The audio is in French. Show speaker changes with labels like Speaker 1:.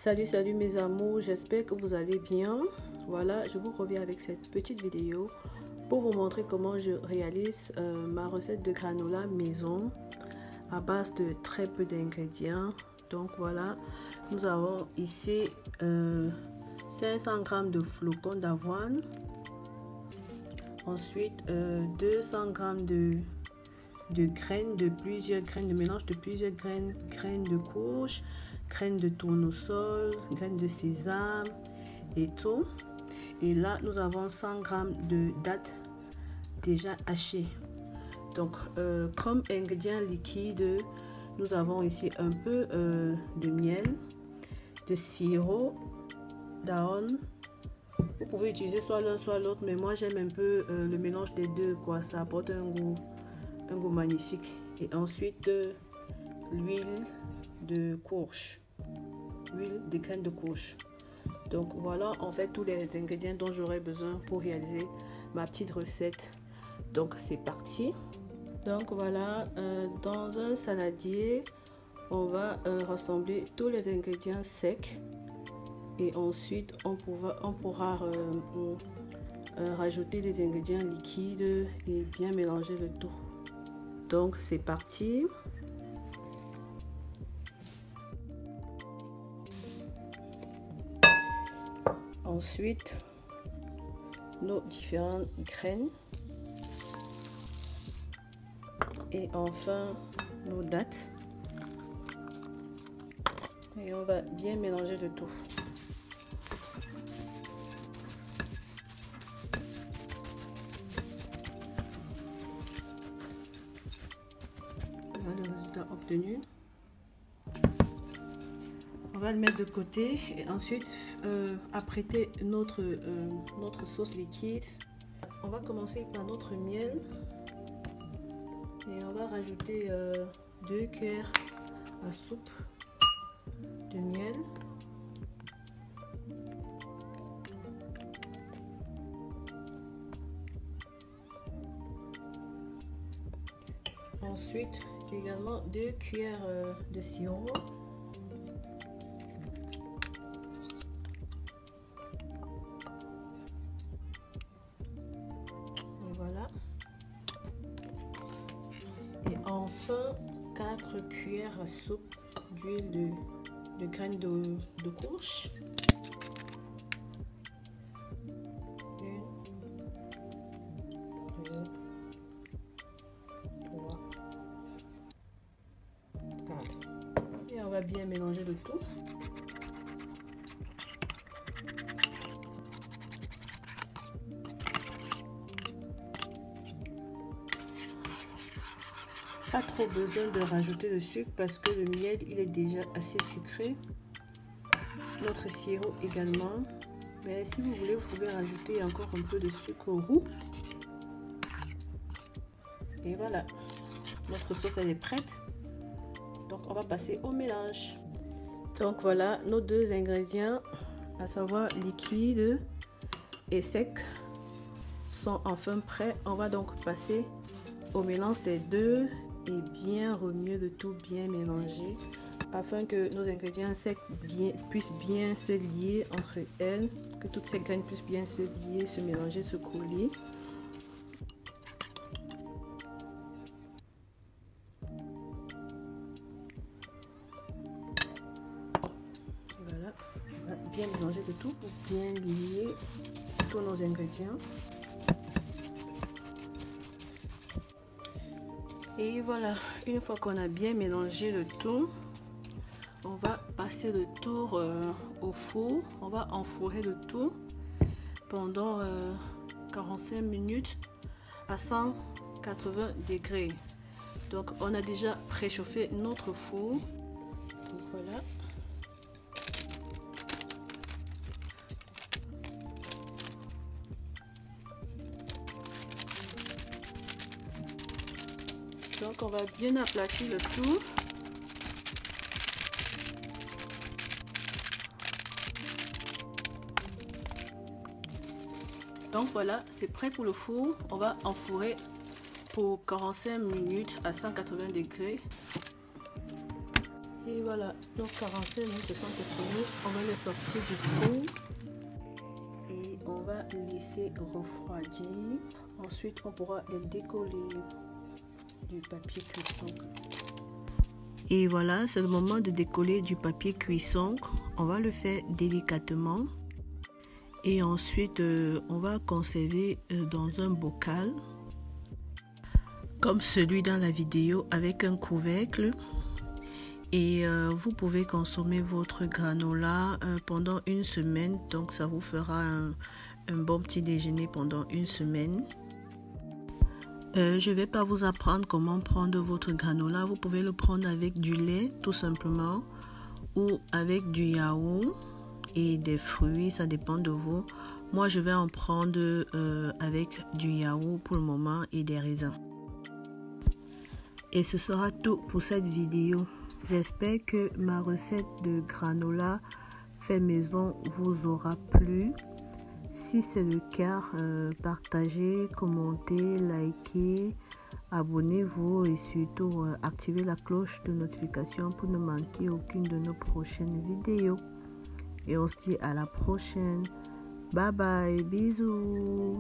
Speaker 1: Salut mes amours, j'espère que vous allez bien. Voilà, je vous reviens avec cette petite vidéo pour vous montrer comment je réalise ma recette de granola maison à base de très peu d'ingrédients. Donc voilà, nous avons ici 500 g de flocons d'avoine, ensuite 200 g de graines, de plusieurs graines, de mélange de plusieurs graines, graines de courge, graines de tournesol, graines de sésame et tout. Et là nous avons 100 g de dattes déjà hachées. Donc comme ingrédient liquide, nous avons ici un peu de miel, de sirop d'avoine. Vous pouvez utiliser soit l'un soit l'autre, mais moi j'aime un peu le mélange des deux, quoi. Ça apporte un goût magnifique. Et ensuite l'huile de courge, huile de graines de courge. Donc voilà en fait tous les ingrédients dont j'aurai besoin pour réaliser ma petite recette. Donc c'est parti. Donc voilà, dans un saladier on va rassembler tous les ingrédients secs et ensuite on pourra rajouter des ingrédients liquides et bien mélanger le tout. Donc c'est parti. Ensuite nos différentes graines et enfin nos dattes, et on va bien mélanger le tout. Voilà le résultat obtenu. On va le mettre de côté et ensuite apprêter notre sauce liquide. On va commencer par notre miel et on va rajouter 2 cuillères à soupe de miel. Ensuite également 2 cuillères de sirop. Voilà. Et enfin 4 cuillères à soupe d'huile de graines de courge. 1, 2, 3, 4. Et on va bien mélanger le tout. Pas trop besoin de rajouter le sucre parce que le miel il est déjà assez sucré, notre sirop également, mais si vous voulez vous pouvez rajouter encore un peu de sucre roux. Et voilà, notre sauce elle est prête, donc on va passer au mélange. Donc voilà, nos deux ingrédients, à savoir liquide et sec, sont enfin prêts. On va donc passer au mélange des deux et bien remuer le tout, bien mélanger afin que nos ingrédients secs puissent bien se lier entre elles, que toutes ces graines puissent bien se lier, se mélanger, se coller. Voilà, on va bien mélanger le tout pour bien lier tous nos ingrédients. Et voilà, une fois qu'on a bien mélangé le tout, on va passer le tour au four. On va enfourrer le tout pendant 45 minutes à 180 degrés. Donc on a déjà préchauffé notre four. Donc voilà. Donc on va bien aplatir le tout. Donc voilà, c'est prêt pour le four. On va enfourrer pour 45 minutes à 180 degrés. Et Et voilà, donc 45 minutes se sont écoulées. On va les sortir du four et on va laisser refroidir. Ensuite, on pourra les décoller du papier cuisson. Et voilà, c'est le moment de décoller du papier cuisson. On va le faire délicatement. Et ensuite, on va conserver dans un bocal, comme celui dans la vidéo, avec un couvercle. Et vous pouvez consommer votre granola pendant une semaine. Donc, ça vous fera un bon petit déjeuner pendant une semaine. Je ne vais pas vous apprendre comment prendre votre granola. Vous pouvez le prendre avec du lait, tout simplement, ou avec du yaourt et des fruits. Ça dépend de vous. Moi, je vais en prendre avec du yaourt pour le moment et des raisins. Et ce sera tout pour cette vidéo. J'espère que ma recette de granola fait maison vous aura plu. Si c'est le cas, partagez, commentez, likez, abonnez-vous et surtout activez la cloche de notification pour ne manquer aucune de nos prochaines vidéos. Et on se dit à la prochaine. Bye bye, bisous.